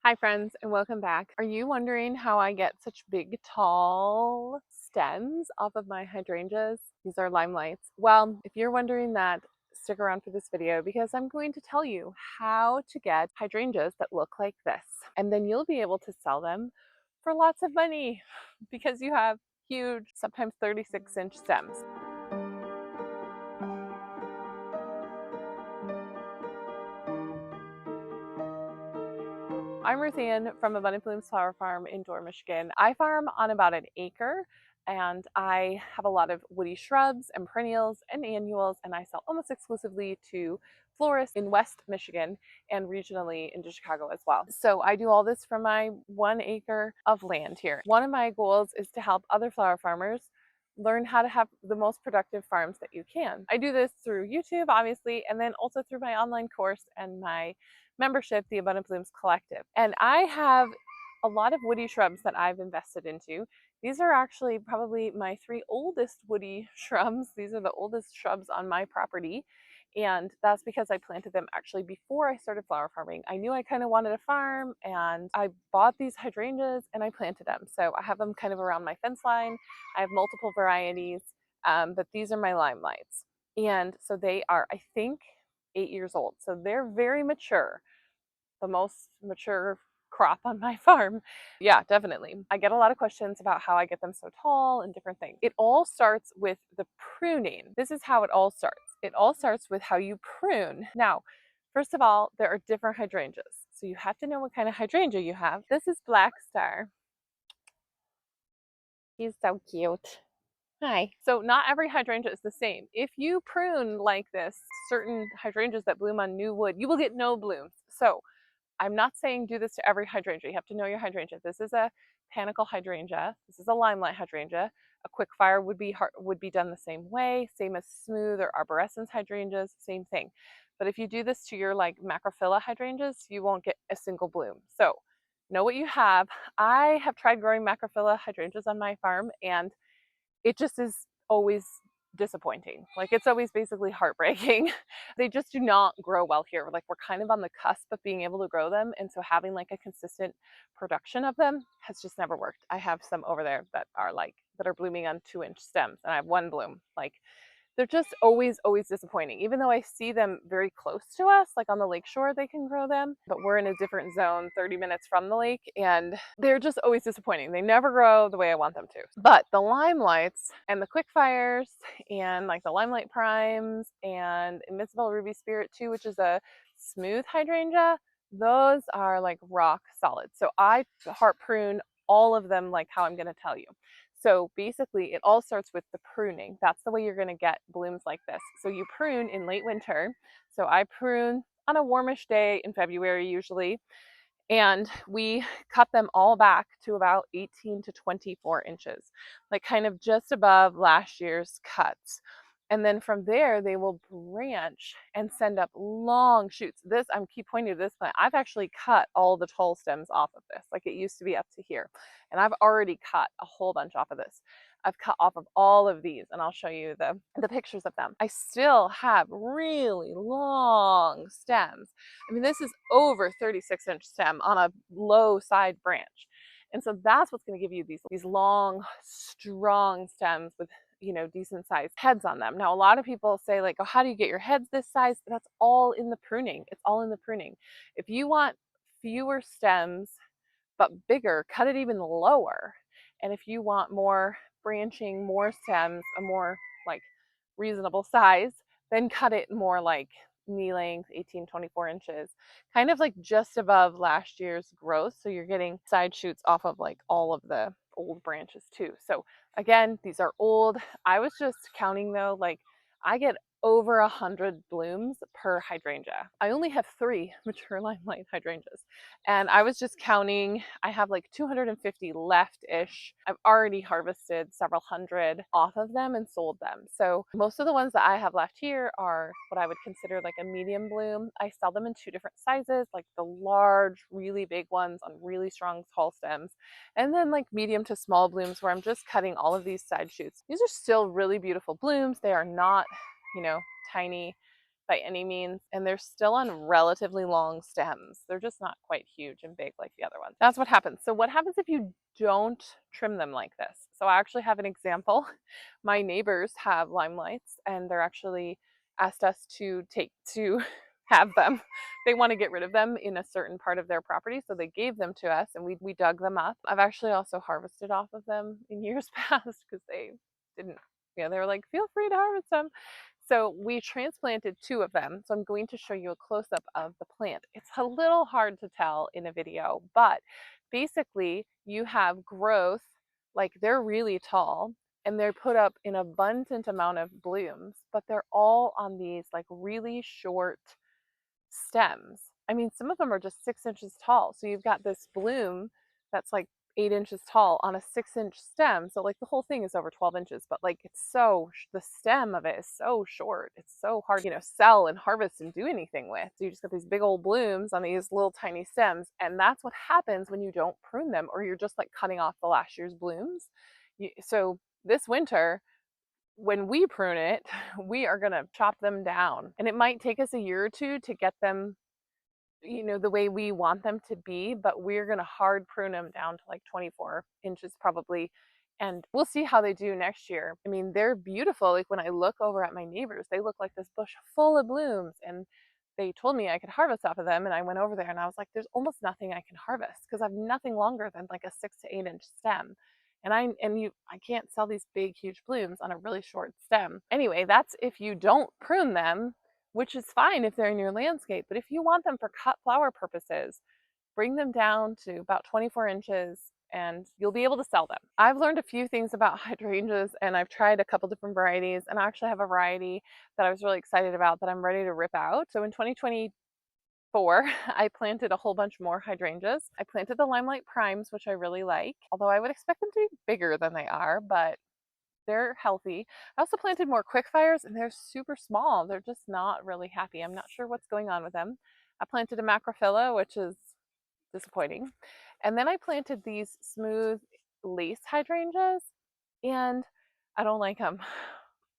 Hi friends and welcome back. Are you wondering how I get such big tall stems off of my hydrangeas? These are limelights. Well, if you're wondering that, stick around for this video because I'm going to tell you how to get hydrangeas that look like this. And then you'll be able to sell them for lots of money because you have huge, sometimes 36-inch stems. I'm Ruth Ann from Abundant Blooms Flower Farm in Door, Michigan. I farm on about an acre and I have a lot of woody shrubs and perennials and annuals, and I sell almost exclusively to florists in West Michigan and regionally into Chicago as well. So I do all this from my 1 acre of land here. One of my goals is to help other flower farmers learn how to have the most productive farms that you can. I do this through YouTube, obviously, and then also through my online course and my membership, the Abundant Blooms Collective. And I have a lot of woody shrubs that I've invested into. These are actually probably my 3 oldest woody shrubs. These are the oldest shrubs on my property. And that's because I planted them actually before I started flower farming. I knew I kind of wanted a farm and I bought these hydrangeas and I planted them. So I have them kind of around my fence line. I have multiple varieties, but these are my limelights. And so they are, I think, 8 years old. So they're very mature, the most mature crop on my farm. Yeah, definitely. I get a lot of questions about how I get them so tall and different things. It all starts with the pruning. This is how it all starts. It all starts with how you prune. Now, first of all, there are different hydrangeas. So you have to know what kind of hydrangea you have. This is Black Star. He's so cute. Hi. So not every hydrangea is the same. If you prune like this, certain hydrangeas that bloom on new wood, you will get no blooms. So I'm not saying do this to every hydrangea. You have to know your hydrangea. This is a panicle hydrangea. This is a limelight hydrangea. A quickfire would be done the same way, same as smooth or arborescens hydrangeas, same thing. But if you do this to your like macrophylla hydrangeas, you won't get a single bloom. So know what you have. I have tried growing macrophylla hydrangeas on my farm and it just is always disappointing. Like it's always basically heartbreaking. They just do not grow well here. Like we're kind of on the cusp of being able to grow them. And so having like a consistent production of them has just never worked. I have some over there that are blooming on 2-inch stems and I have one bloom. Like they're just always disappointing. Even though I see them very close to us, like on the lakeshore, they can grow them, but we're in a different zone 30 minutes from the lake, and they're just always disappointing. They never grow the way I want them to. But the limelights and the quickfires and like the limelight primes and Invincible Ruby Spirit 2, which is a smooth hydrangea, those are like rock solid. So I heart prune all of them like how I'm going to tell you. So basically it all starts with the pruning. That's the way you're going to get blooms like this. So you prune in late winter. So I prune on a warmish day in February usually, and we cut them all back to about 18 to 24 inches, like kind of just above last year's cuts. And then from there, they will branch and send up long shoots. This, I'm keep pointing to this plant. I've actually cut all the tall stems off of this. Like it used to be up to here. And I've already cut a whole bunch off of this. I've cut off of all of these, and I'll show you the pictures of them. I still have really long stems. I mean, this is over 36-inch stem on a low side branch. And so that's what's going to give you these long, strong stems with decent sized heads on them. Now, a lot of people say like, oh, how do you get your heads this size? That's all in the pruning. It's all in the pruning. If you want fewer stems but bigger, cut it even lower. And if you want more branching, more stems, a more like reasonable size, then cut it more like knee length, 18, 24 inches, kind of like just above last year's growth. So you're getting side shoots off of like all of the old branches too. So again, these are old. I was just counting though, like I get over 100 blooms per hydrangea. I only have 3 mature limelight hydrangeas. And I was just counting, I have like 250 left-ish. I've already harvested several hundred off of them and sold them. So most of the ones that I have left here are what I would consider like a medium bloom. I sell them in 2 different sizes, like the large, really big ones on really strong tall stems, and then like medium to small blooms where I'm just cutting all of these side shoots. These are still really beautiful blooms. They are not, tiny by any means, and they're still on relatively long stems. They're just not quite huge and big like the other ones. That's what happens. So what happens if you don't trim them like this? So I actually have an example. My neighbors have limelights, and they're actually asked us to have them. They want to get rid of them in a certain part of their property, so they gave them to us, and we dug them up. I've actually also harvested off of them in years past because they didn't, they were like, feel free to harvest them. So we transplanted 2 of them. So I'm going to show you a close-up of the plant. It's a little hard to tell in a video, but basically you have growth, like they're really tall, and they're put up an abundant amount of blooms, but they're all on these like really short stems. I mean, some of them are just 6 inches tall. So you've got this bloom that's like 8 inches tall on a 6 inch stem. So like the whole thing is over 12 inches, but like the stem of it is so short. It's so hard, sell and harvest and do anything with. So you just got these big old blooms on these little tiny stems. And that's what happens when you don't prune them, or you're just like cutting off the last year's blooms. So this winter, when we prune it, we are going to chop them down. And it might take us a year or 2 to get them, the way we want them to be, but we're going to hard prune them down to like 24 inches probably. And we'll see how they do next year. I mean, they're beautiful. Like when I look over at my neighbors, they look like this bush full of blooms. And they told me I could harvest off of them. And I went over there and I was like, there's almost nothing I can harvest because I've nothing longer than like a 6 to 8 inch stem. And I can't sell these big, huge blooms on a really short stem. Anyway, that's if you don't prune them, which is fine if they're in your landscape. But if you want them for cut flower purposes, bring them down to about 24 inches and you'll be able to sell them. I've learned a few things about hydrangeas, and I've tried a couple different varieties, and I actually have a variety that I was really excited about that I'm ready to rip out. So in 2024, I planted a whole bunch more hydrangeas. I planted the Limelight Primes, which I really like, although I would expect them to be bigger than they are, but they're healthy. I also planted more quickfires, and they're super small. They're just not really happy. I'm not sure what's going on with them. I planted a macrophylla, which is disappointing. And then I planted these smooth lace hydrangeas, and I don't like them.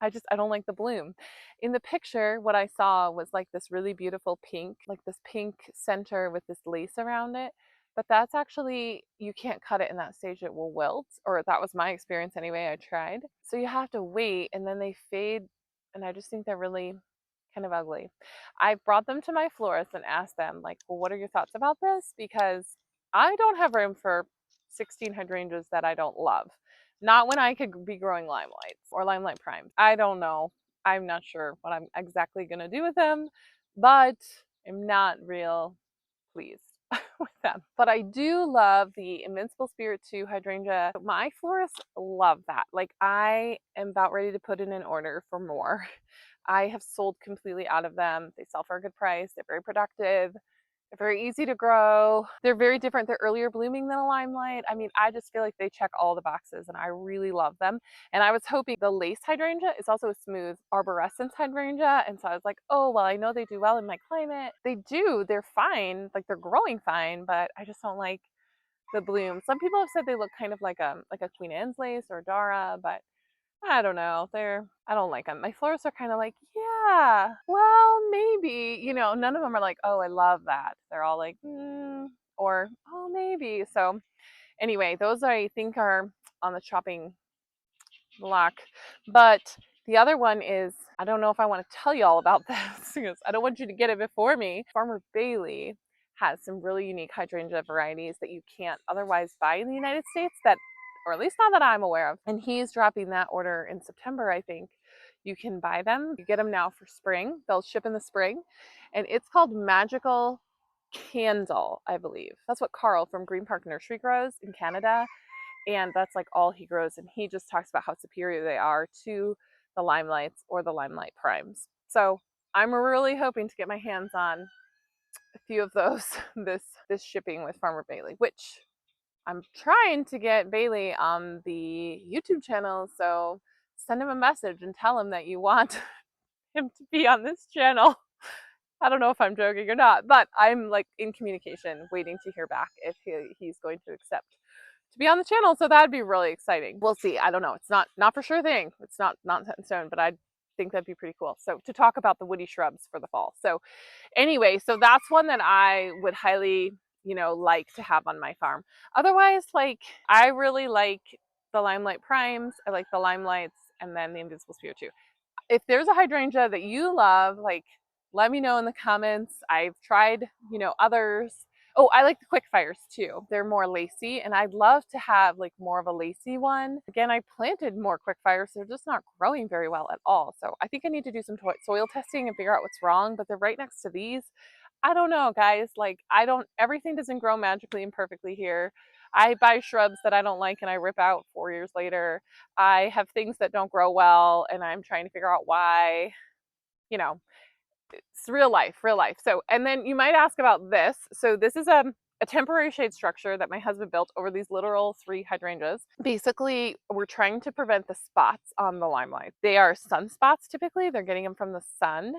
I don't like the bloom. In the picture, what I saw was like this really beautiful pink, like this pink center with this lace around it. But that's actually, you can't cut it in that stage, it will wilt, or that was my experience anyway. I tried. So you have to wait, and then they fade, and I just think they're really kind of ugly. I brought them to my florist and asked them, like, well, what are your thoughts about this? Because I don't have room for 16 hydrangeas that I don't love. Not when I could be growing limelights or limelight primes. I don't know. I'm not sure what I'm exactly going to do with them, but I'm not real pleased with them. But I do love the Invincible Spirit 2 hydrangea. My florists love that. Like, I am about ready to put in an order for more. I have sold completely out of them. They sell for a good price. They're very productive. They're very easy to grow. They're very different. They're earlier blooming than a limelight. I mean, I just feel like they check all the boxes, and I really love them. And I was hoping the lace hydrangea is also a smooth arborescence hydrangea. And so I was like, oh, well, I know they do well in my climate. They do. They're fine. Like, they're growing fine, but I just don't like the bloom. Some people have said they look kind of like a Queen Anne's lace or Dara, but I don't know. I don't like them. My florists are kind of like, yeah, well, maybe, none of them are like, oh, I love that. They're all like, or, oh, maybe. So anyway, those I think are on the chopping block. But the other one is, I don't know if I want to tell you all about this because I don't want you to get it before me. Farmer Bailey has some really unique hydrangea varieties that you can't otherwise buy in the United States, that, or at least not that I'm aware of. And he's dropping that order in September, I think. You can buy them. You get them now for spring. They'll ship in the spring. And it's called Magical Candle, I believe. That's what Carl from Green Park Nursery grows in Canada. And that's like all he grows. And he just talks about how superior they are to the limelights or the limelight primes. So I'm really hoping to get my hands on a few of those this shipping with Farmer Bailey, which I'm trying to get Bailey on the YouTube channel. So send him a message and tell him that you want him to be on this channel. I don't know if I'm joking or not, but I'm like in communication, waiting to hear back if he's going to accept to be on the channel. So that'd be really exciting. We'll see. I don't know. It's not for sure thing. It's not set in stone, but think that'd be pretty cool. So to talk about the woody shrubs for the fall. So anyway, so that's one that I would highly, like to have on my farm. Otherwise, like I really like the limelight primes. I like the limelights and then the invisible spirit too. If there's a hydrangea that you love, like let me know in the comments. I've tried, others. Oh, I like the quick fires too. They're more lacy and I'd love to have like more of a lacy one. Again, I planted more quick fires. They're just not growing very well at all. So I think I need to do some soil testing and figure out what's wrong, but they're right next to these. I don't know, guys. Like everything doesn't grow magically and perfectly here. I buy shrubs that I don't like and I rip out 4 years later. I have things that don't grow well and I'm trying to figure out why. It's real life, real life. So, and then you might ask about this. So this is a temporary shade structure that my husband built over these literal 3 hydrangeas. Basically, we're trying to prevent the spots on the limelight. They are sunspots typically. They're getting them from the sun.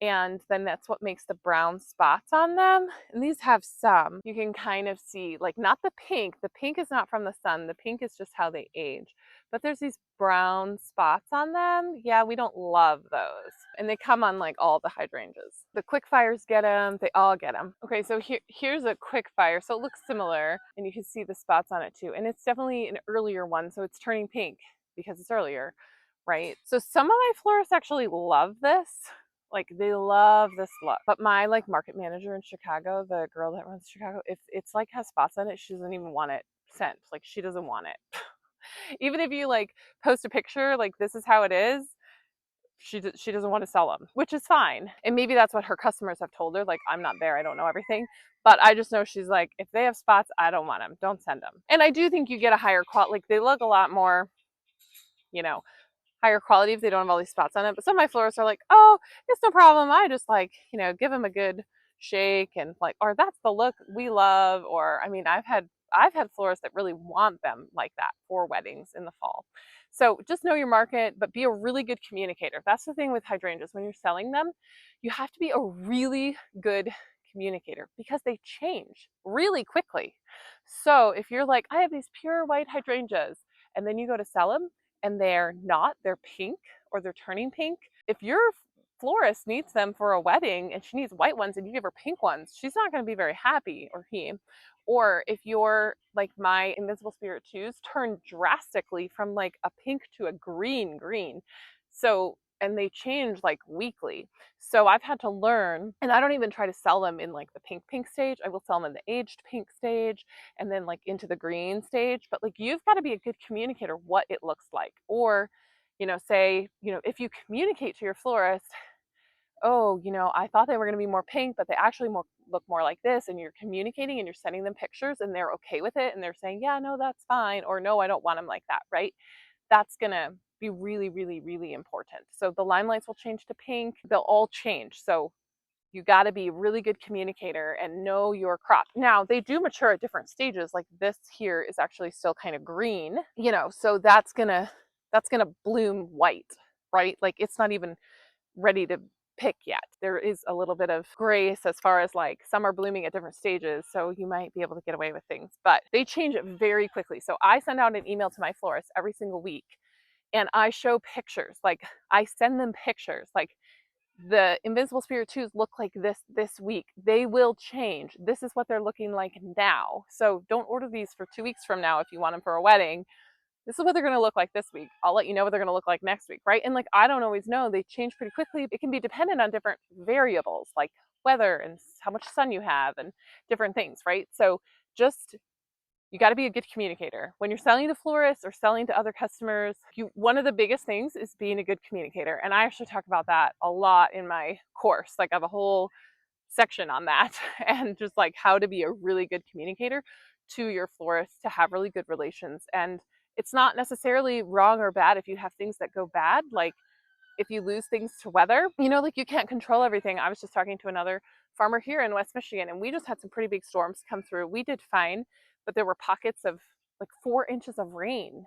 And then that's what makes the brown spots on them. And these have some, you can kind of see, like not the pink. The pink is not from the sun. The pink is just how they age. But there's these brown spots on them. Yeah, we don't love those. And they come on like all the hydrangeas. The quick fires get them. They all get them. Okay, so here's a quick fire. So it looks similar and you can see the spots on it too. And it's definitely an earlier one. So it's turning pink because it's earlier, right? So some of my florists actually love this. Like they love this look. But my like market manager in Chicago, the girl that runs Chicago, if it's like has spots on it, she doesn't even want it sent. Like she doesn't want it. Even if you like post a picture, like this is how it is, she doesn't want to sell them, which is fine. And maybe that's what her customers have told her. Like I'm not there, I don't know everything. But I just know she's like, if they have spots, I don't want them. Don't send them. And I do think you get a higher quality. Like they look a lot more, higher quality if they don't have all these spots on it. But some of my florists are like, oh, it's no problem. I just like, give them a good shake and like, or that's the look we love. Or I mean, I've had florists that really want them like that for weddings in the fall. So just know your market, but be a really good communicator. That's the thing with hydrangeas. When you're selling them, you have to be a really good communicator because they change really quickly. So if you're like, I have these pure white hydrangeas, and then you go to sell them and they're not, they're pink or they're turning pink. If your florist needs them for a wedding and she needs white ones and you give her pink ones, she's not going to be very happy, or he. Or if you're like my Invincible Spirit 2s turn drastically from like a pink to a green. So, and they change like weekly. So I've had to learn, and I don't even try to sell them in like the pink stage. I will sell them in the aged pink stage and then like into the green stage. But like you've got to be a good communicator what it looks like. Or, say, if you communicate to your florist, oh, I thought they were going to be more pink, but they actually look more like this, and you're communicating and you're sending them pictures and they're okay with it and they're saying, yeah, no, that's fine, or no, I don't want them like that, right? That's going to be really, really, really important. So the limelights will change to pink. They'll all change. So you got to be a really good communicator and know your crop. Now, they do mature at different stages. Like this here is actually still kind of green, so that's going to bloom white, right? Like it's not even ready to pick yet. There is a little bit of grace as far as like some are blooming at different stages, so you might be able to get away with things, but they change it very quickly. So I send out an email to my florist every single week and I show pictures. Like I send them pictures like the Invincible Spirit 2s look like this week. They will change. This is what they're looking like now. So don't order these for 2 weeks from now if you want them for a wedding. This is what they're going to look like this week. I'll let you know what they're going to look like next week, right? And like, I don't always know. They change pretty quickly. It can be dependent on different variables like weather and how much sun you have and different things, right? So just, you got to be a good communicator. When you're selling to florists or selling to other customers, one of the biggest things is being a good communicator. And I actually talk about that a lot in my course. Like I have a whole section on that and just like how to be a really good communicator to your florist to have really good relations. And it's not necessarily wrong or bad if you have things that go bad. Like if you lose things to weather, like you can't control everything. I was just talking to another farmer here in West Michigan and we just had some pretty big storms come through. We did fine, but there were pockets of like 4 inches of rain,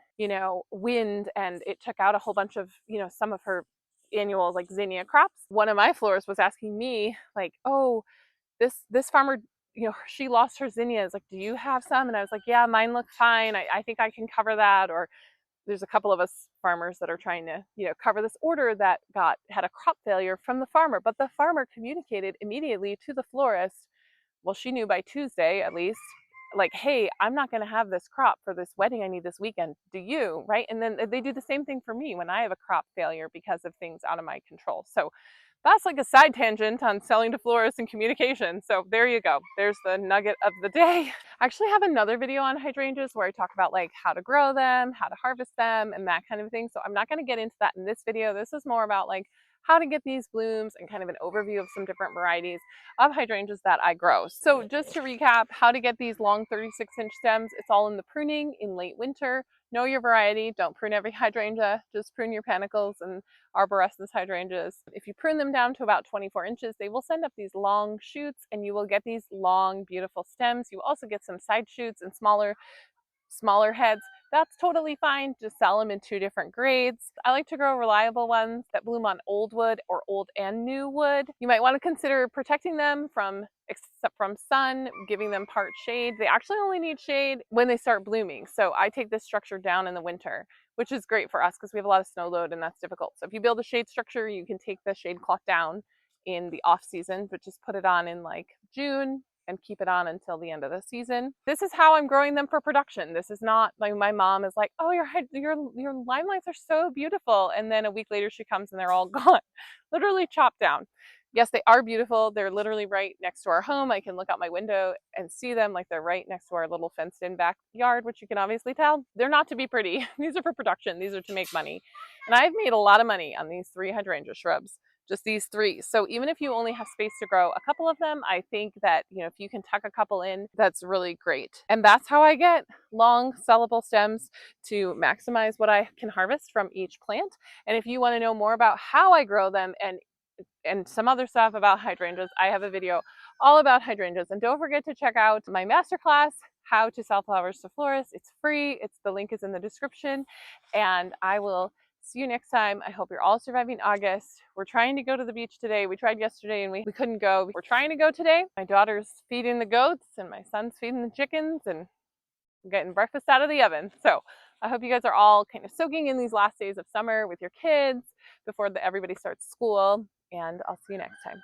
wind, and it took out a whole bunch of, some of her annual like zinnia crops. One of my florists was asking me like, oh, this farmer, she lost her zinnias. Like, do you have some? And I was like, yeah, mine look fine. I think I can cover that. Or there's a couple of us farmers that are trying to, cover this order that had a crop failure from the farmer, but the farmer communicated immediately to the florist. Well, she knew by Tuesday at least, like, hey, I'm not going to have this crop for this wedding I need this weekend. Do you? Right? And then they do the same thing for me when I have a crop failure because of things out of my control. So that's like a side tangent on selling to florists and communication. So there you go. There's the nugget of the day. I actually have another video on hydrangeas where I talk about like how to grow them, how to harvest them, and that kind of thing. So I'm not going to get into that in this video. This is more about like how to get these blooms and kind of an overview of some different varieties of hydrangeas that I grow. So just to recap, how to get these long 36-inch stems, it's all in the pruning in late winter. Know your variety. Don't prune every hydrangea. Just prune your panicles and arborescens hydrangeas. If you prune them down to about 24 inches, they will send up these long shoots and you will get these long, beautiful stems. You also get some side shoots and smaller heads. That's totally fine. Just sell them in 2 different grades. I like to grow reliable ones that bloom on old wood or old and new wood. You might want to consider protecting them from sun, giving them part shade. They actually only need shade when they start blooming. So I take this structure down in the winter, which is great for us because we have a lot of snow load and that's difficult. So if you build a shade structure, you can take the shade cloth down in the off season, but just put it on in like June and keep it on until the end of the season. This is how I'm growing them for production. This is not like my mom is like, oh, your limelights are so beautiful. And then a week later she comes and they're all gone, literally chopped down. Yes, they are beautiful. They're literally right next to our home. I can look out my window and see them like they're right next to our little fenced in backyard, which you can obviously tell. They're not to be pretty. These are for production. These are to make money. And I've made a lot of money on these 3 hydrangea shrubs. Just these 3. So even if you only have space to grow a couple of them, I think that, if you can tuck a couple in, that's really great. And that's how I get long sellable stems to maximize what I can harvest from each plant. And if you want to know more about how I grow them and some other stuff about hydrangeas, I have a video all about hydrangeas. And don't forget to check out my masterclass, How to Sell Flowers to Florists. It's free. The link is in the description. And I will see you next time. I hope you're all surviving August. We're trying to go to the beach today. We tried yesterday and we couldn't go. We're trying to go today. My daughter's feeding the goats and my son's feeding the chickens and I'm getting breakfast out of the oven. So I hope you guys are all kind of soaking in these last days of summer with your kids before everybody starts school. And I'll see you next time.